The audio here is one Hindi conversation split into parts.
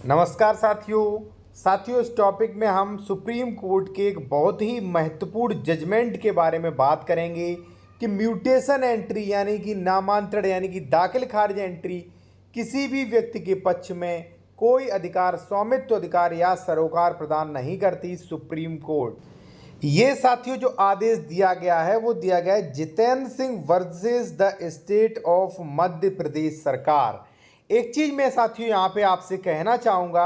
नमस्कार साथियों इस टॉपिक में हम सुप्रीम कोर्ट के एक बहुत ही महत्वपूर्ण जजमेंट के बारे में बात करेंगे कि म्यूटेशन एंट्री यानी कि नामांतरण यानी कि दाखिल खारिज एंट्री किसी भी व्यक्ति के पक्ष में कोई अधिकार स्वामित्व अधिकार या सरोकार प्रदान नहीं करती सुप्रीम कोर्ट। ये साथियों जो आदेश दिया गया है वो दिया गया है Jitendra Singh versus the state of Madhya Pradesh सरकार। एक चीज मैं साथियों यहाँ पे आपसे कहना चाहूँगा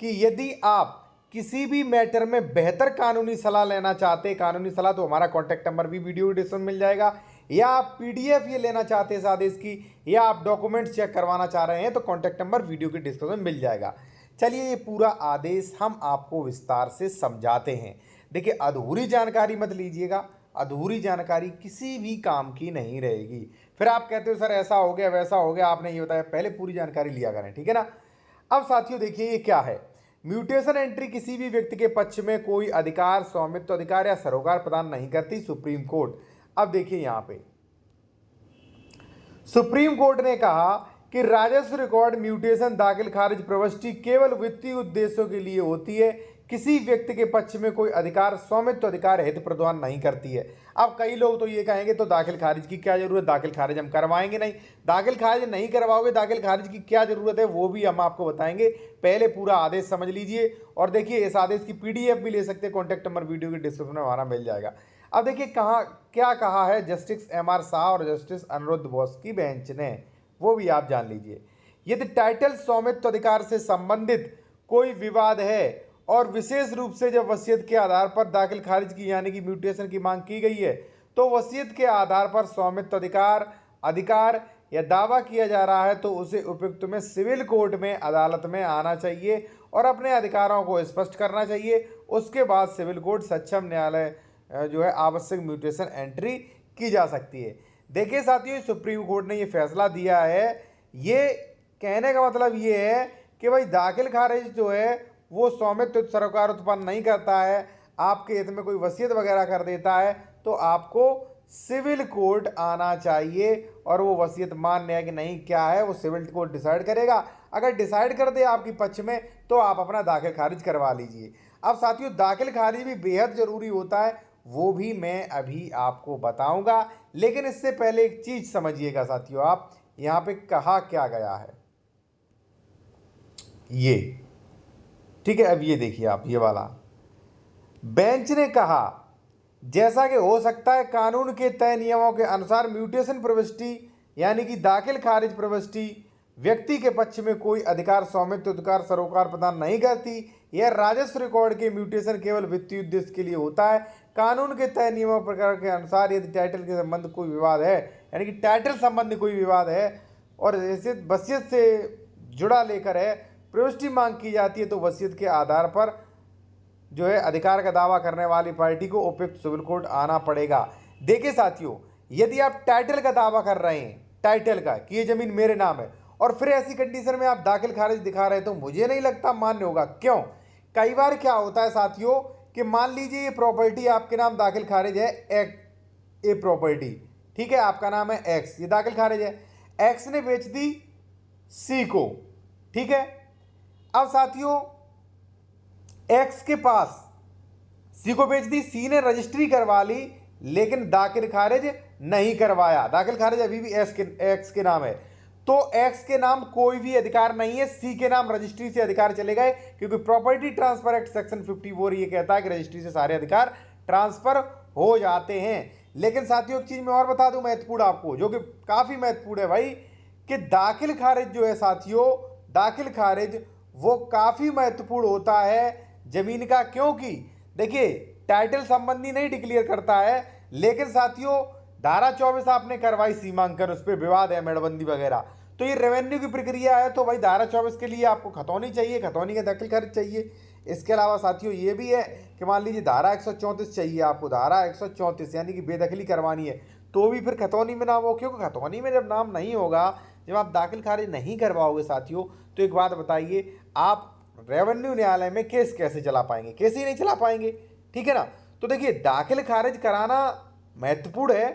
कि यदि आप किसी भी मैटर में बेहतर कानूनी सलाह लेना चाहते हैं, कानूनी सलाह तो हमारा कॉन्टैक्ट नंबर भी वीडियो डिस्क्रिप्शन में मिल जाएगा, या आप पीडीएफ ये लेना चाहते हैं इस आदेश की, या आप डॉक्यूमेंट्स चेक करवाना चाह रहे हैं तो कॉन्टैक्ट नंबर वीडियो के डिस्क्रिप्शन में मिल जाएगा। चलिए ये पूरा आदेश हम आपको विस्तार से समझाते हैं। देखिए, अधूरी जानकारी मत लीजिएगा, अधूरी जानकारी किसी भी काम की नहीं रहेगी। फिर आप कहते हो सर ऐसा हो गया वैसा हो गया, आपने ये बताया, पहले पूरी जानकारी लिया करें, ठीक है ना। अब साथियों देखिए ये क्या है, म्यूटेशन एंट्री किसी भी व्यक्ति के पक्ष में कोई अधिकार स्वामित्व अधिकार या सरोकार प्रदान नहीं करती सुप्रीम कोर्ट। अब देखिए यहाँ पे सुप्रीम कोर्ट ने कहा कि राजस्व रिकॉर्ड म्यूटेशन दाखिल खारिज प्रविष्टि केवल वित्तीय उद्देश्यों के लिए होती है, किसी व्यक्ति के पक्ष में कोई अधिकार स्वामित्व अधिकार हित प्रदान नहीं करती है। अब कई लोग तो ये कहेंगे तो दाखिल खारिज की क्या जरूरत, दाखिल खारिज हम करवाएंगे नहीं। दाखिल खारिज नहीं करवाओगे, दाखिल खारिज की क्या जरूरत है वो भी हम आपको बताएंगे। पहले पूरा आदेश समझ लीजिए और देखिए इस आदेश की पीडीएफ भी ले सकते हैं, कॉन्टैक्ट नंबर वीडियो के डिस्क्रिप्शन में हमारा मिल जाएगा। अब देखिए क्या कहा है जस्टिस एम.आर. शाह और जस्टिस अनिरुद्ध बोस की बेंच ने, वो भी आप जान लीजिए। यदि टाइटल स्वामित्व अधिकार से संबंधित कोई विवाद है और विशेष रूप से जब वसीयत के आधार पर दाखिल खारिज की यानी कि म्यूटेशन की मांग की गई है तो वसीयत के आधार पर स्वामित्व अधिकार या दावा किया जा रहा है तो उसे उपयुक्त में सिविल कोर्ट में अदालत में आना चाहिए और अपने अधिकारों को स्पष्ट करना चाहिए। उसके बाद सिविल कोर्ट सक्षम न्यायालय जो है आवश्यक म्यूटेशन एंट्री की जा सकती है। देखिए साथियों, सुप्रीम कोर्ट ने ये फैसला दिया है। ये कहने का मतलब ये है कि भाई दाखिल खारिज जो है वो स्वामित्व सरोकार उत्पन्न नहीं करता है, आपके हित में कोई वसीयत वगैरह कर देता है तो आपको सिविल कोर्ट आना चाहिए और वो वसीयत मान्य है कि नहीं क्या है वो सिविल कोर्ट डिसाइड करेगा। अगर डिसाइड कर दे आपके पक्ष में तो आप अपना दाखिल खारिज करवा लीजिए। अब साथियों दाखिल खारिज भी बेहद ज़रूरी होता है, वो भी मैं अभी आपको बताऊंगा, लेकिन इससे पहले एक चीज़ समझिएगा साथियों, आप यहाँ पे कहा क्या गया है ये, ठीक है। अब ये देखिए आप, ये वाला बेंच ने कहा जैसा कि हो सकता है कानून के तय नियमों के अनुसार म्यूटेशन प्रविष्टि यानी कि दाखिल खारिज प्रविष्टि व्यक्ति के पक्ष में कोई अधिकार स्वामित्व अधिकार सरोकार प्रदान नहीं करती। यह राजस्व रिकॉर्ड के म्यूटेशन केवल वित्तीय उद्देश्य के लिए होता है। कानून के तय नियमों प्रकार के अनुसार यदि टाइटल के संबंध कोई विवाद है यानी कि टाइटल संबंधी कोई विवाद है और वसीयत से जुड़ा लेकर है प्रविष्टि मांग की जाती है तो वसीयत के आधार पर जो है अधिकार का दावा करने वाली पार्टी को उपयुक्त सिविल कोर्ट आना पड़ेगा। देखिए साथियों, यदि आप टाइटल का दावा कर रहे हैं, टाइटल का कि ये जमीन मेरे नाम है, और फिर ऐसी कंडीशन में आप दाखिल खारिज दिखा रहे हैं तो मुझे नहीं लगता मान्य होगा। क्यों? कई बार क्या होता है साथियों कि मान लीजिए ये प्रॉपर्टी आपके नाम दाखिल खारिज है, ए प्रॉपर्टी, ठीक है, आपका नाम है एक्स, ये दाखिल खारिज है, एक्स ने बेच दी सी को, ठीक है। अब साथियों एक्स के पास सी को बेच दी, सी ने रजिस्ट्री करवा ली लेकिन दाखिल खारिज नहीं करवाया, दाखिल खारिज अभी भी एक्स के नाम है, तो एक्स के नाम कोई भी अधिकार नहीं है, सी के नाम रजिस्ट्री से अधिकार चले गए, क्योंकि प्रॉपर्टी ट्रांसफर एक्ट सेक्शन 54 ये कहता है कि रजिस्ट्री से सारे अधिकार ट्रांसफर हो जाते हैं। लेकिन साथियों एक चीज मैं और बता दूं महत्वपूर्ण आपको, जो कि काफी महत्वपूर्ण है भाई, कि दाखिल खारिज जो है साथियों, दाखिल खारिज वो काफी महत्वपूर्ण होता है जमीन का, क्योंकि देखिए टाइटल संबंधी नहीं डिक्लेयर करता है, लेकिन साथियों धारा 24 आपने करवाई सीमांकन, उस पर विवाद है मेड़बंदी वगैरह, तो ये रेवेन्यू की प्रक्रिया है, तो भाई धारा 24 के लिए आपको खतौनी चाहिए, खतौनी का दाखिल खारिज चाहिए। इसके अलावा साथियों ये भी है कि मान लीजिए धारा 134 चाहिए आपको, धारा 134 यानी कि बेदखली करवानी है तो भी फिर खतौनी में नाम हो, क्योंकि खतौनी में जब नाम नहीं होगा, जब आप दाखिल खारिज नहीं करवाओगे साथियों, तो एक बात बताइए, आप रेवेन्यू न्यायालय में केस कैसे चला पाएंगे? केस ही नहीं चला पाएंगे, ठीक है ना। तो देखिए दाखिल खारिज कराना महत्वपूर्ण है,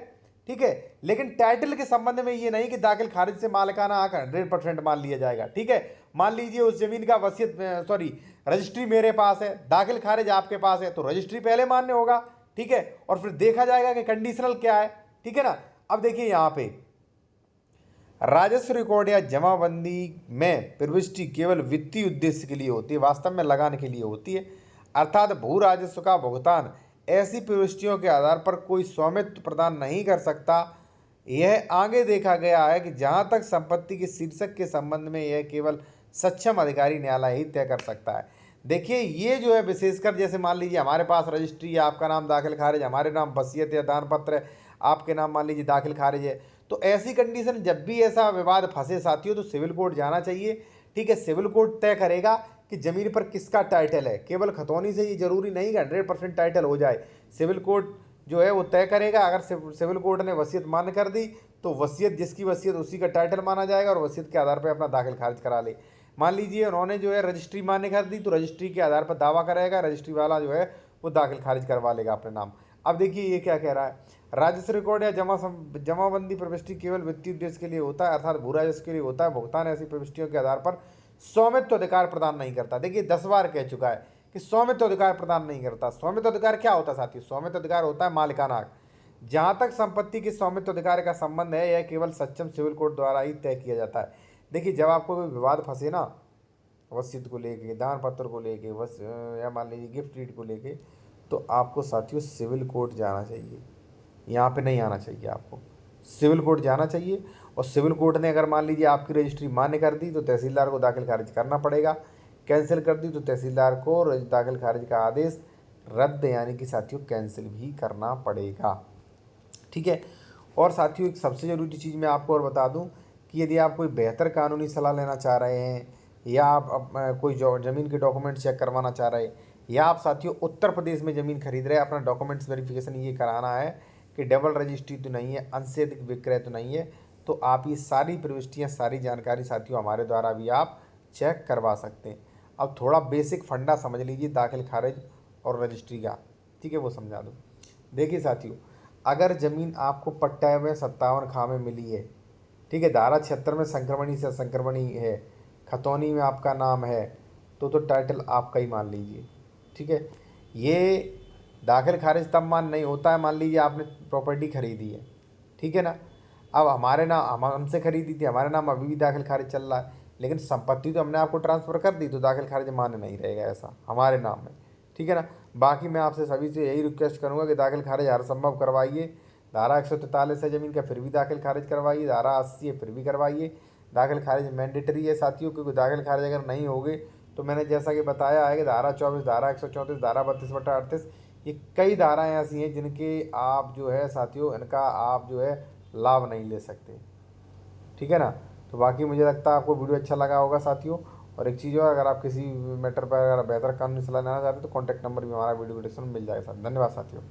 ठीक है, लेकिन टाइटल के संबंध में ये नहीं कि दाखिल खारिज से मालिकाना हक 100% मान लिया जाएगा, ठीक है। मान लीजिए उस जमीन का वसीयत सॉरी रजिस्ट्री मेरे पास है, दाखिल खारिज आपके पास है, तो रजिस्ट्री पहले मान्य होगा। ठीक है, और फिर देखा जाएगा कि कंडीशनल क्या है। ठीक है ना। अब देखिए यहाँ पे राजस्व रिकॉर्ड या जमाबंदी में प्रविष्टि केवल वित्तीय उद्देश्य के लिए होती है, वास्तव में लगाने के लिए होती है। अर्थात भू राजस्व का भुगतान ऐसी प्रविष्टियों के आधार पर कोई स्वामित्व प्रदान नहीं कर सकता। यह आगे देखा गया है कि जहां तक संपत्ति के शीर्षक के संबंध में यह केवल सक्षम अधिकारी न्यायालय ही तय कर सकता है। देखिए ये जो है विशेषकर जैसे मान लीजिए हमारे पास रजिस्ट्री है, आपका नाम दाखिल खारिज, हमारे नाम वसीयत या दान पत्र है, आपके नाम मान लीजिए दाखिल खारिज है, तो ऐसी कंडीशन जब भी ऐसा विवाद फंसे साथियों तो सिविल कोर्ट जाना चाहिए। ठीक है, सिविल कोर्ट तय करेगा कि जमीन पर किसका टाइटल है। केवल खतौनी से ये जरूरी नहीं कि 100% टाइटल हो जाए, सिविल कोर्ट जो है वो तय करेगा। अगर सिविल कोर्ट ने वसीयत मान्य कर दी तो वसीयत जिसकी वसीयत उसी का टाइटल माना जाएगा और वसीयत के आधार पर अपना दाखिल खारिज करा ले। मान लीजिए उन्होंने जो है रजिस्ट्री मान्य कर दी तो रजिस्ट्री के आधार पर दावा करेगा, रजिस्ट्री वाला जो है वो दाखिल खारिज करवा लेगा अपने नाम। अब देखिए ये क्या कह रहा है, राजस्व रिकॉर्ड या जमाबंदी प्रविष्टि केवल वित्तीय उद्देश्य के लिए होता है, अर्थात भू राजस्व के लिए होता है। भुगतान ऐसी प्रविष्टियों के आधार पर स्वामित्व अधिकार प्रदान नहीं करता। देखिए 10 बार कह चुका है कि स्वामित्व अधिकार प्रदान नहीं करता। स्वामित्व अधिकार क्या होता है साथियों? स्वामित्व अधिकार होता है मालिकाना हक। जहां तक संपत्ति के स्वामित्व अधिकार का संबंध है यह केवल सक्षम सिविल कोर्ट द्वारा ही तय किया जाता है। देखिए जब आपको कोई विवाद फंसे ना, वसीयत को लेके, दान पत्र को लेके, बस या मान लीजिए गिफ्ट डीड को लेके, तो आपको साथियों सिविल कोर्ट जाना चाहिए, यहाँ पे नहीं आना चाहिए। आपको सिविल कोर्ट जाना चाहिए और सिविल कोर्ट ने अगर मान लीजिए आपकी रजिस्ट्री मान्य कर दी तो तहसीलदार को दाखिल खारिज करना पड़ेगा, कैंसिल कर दी तो तहसीलदार को दाखिल खारिज का आदेश रद्द यानी कि साथियों कैंसिल भी करना पड़ेगा। ठीक है, और साथियों एक सबसे ज़रूरी चीज़ मैं आपको और बता दूं कि यदि आप कोई बेहतर कानूनी सलाह लेना चाह रहे हैं या आप कोई ज़मीन के डॉक्यूमेंट चेक करवाना चाह रहे हैं या आप साथियों उत्तर प्रदेश में ज़मीन खरीद रहे हैं, अपना डॉक्यूमेंट्स वेरिफिकेशन ये कराना है कि डबल रजिस्ट्री तो नहीं है, अंश से अधिक विक्रय तो नहीं है, तो आप ये सारी प्रविष्टियाँ सारी जानकारी साथियों हमारे द्वारा भी आप चेक करवा सकते हैं। अब थोड़ा बेसिक फंडा समझ लीजिए दाखिल खारिज और रजिस्ट्री का। ठीक है, वो समझा दूँ। देखिए साथियों, अगर ज़मीन आपको पट्टा में 57 खां में मिली है, ठीक है, धारा 76 में संक्रमणी से संक्रमणी है, खतौनी में आपका नाम है, तो टाइटल आपका ही मान लीजिए। ठीक है, ये दाखिल खारिज तब मान नहीं होता है, मान लीजिए आपने प्रॉपर्टी खरीदी है, ठीक है ना, अब हमारे नाम हम हमसे खरीदी थी, हमारे नाम अभी भी दाखिल खारिज चल रहा है, लेकिन संपत्ति तो हमने आपको ट्रांसफ़र कर दी तो दाखिल खारिज मान्य नहीं रहेगा ऐसा हमारे नाम में। ठीक है ना। बाकी मैं आपसे सभी से यही रिक्वेस्ट करूँगा कि दाखिल खारिज हर संभव करवाइए। धारा 143 है ज़मीन का, फिर भी दाखिल खारिज करवाइए। धारा 80 है, फिर भी करवाइए। दाखिल खारिज मैंडेटरी है साथियों, क्योंकि दाखिल खारिज अगर नहीं होगे तो मैंने जैसा कि बताया है कि धारा 24, धारा 134, धारा 32/38 ये कई धाराएँ ऐसी हैं जिनके आप जो है साथियों इनका आप जो है लाभ नहीं ले सकते। ठीक है ना। तो बाकी मुझे लगता है आपको वीडियो अच्छा लगा होगा साथियों। और एक चीज़ और, अगर आप किसी मैटर पर अगर बेहतर कानूनी सलाह लेना चाहते हैं तो कॉन्टैक्ट नंबर भी हमारा वीडियो डिस्क्रिप्शन में मिल जाएगा। धन्यवाद साथियों।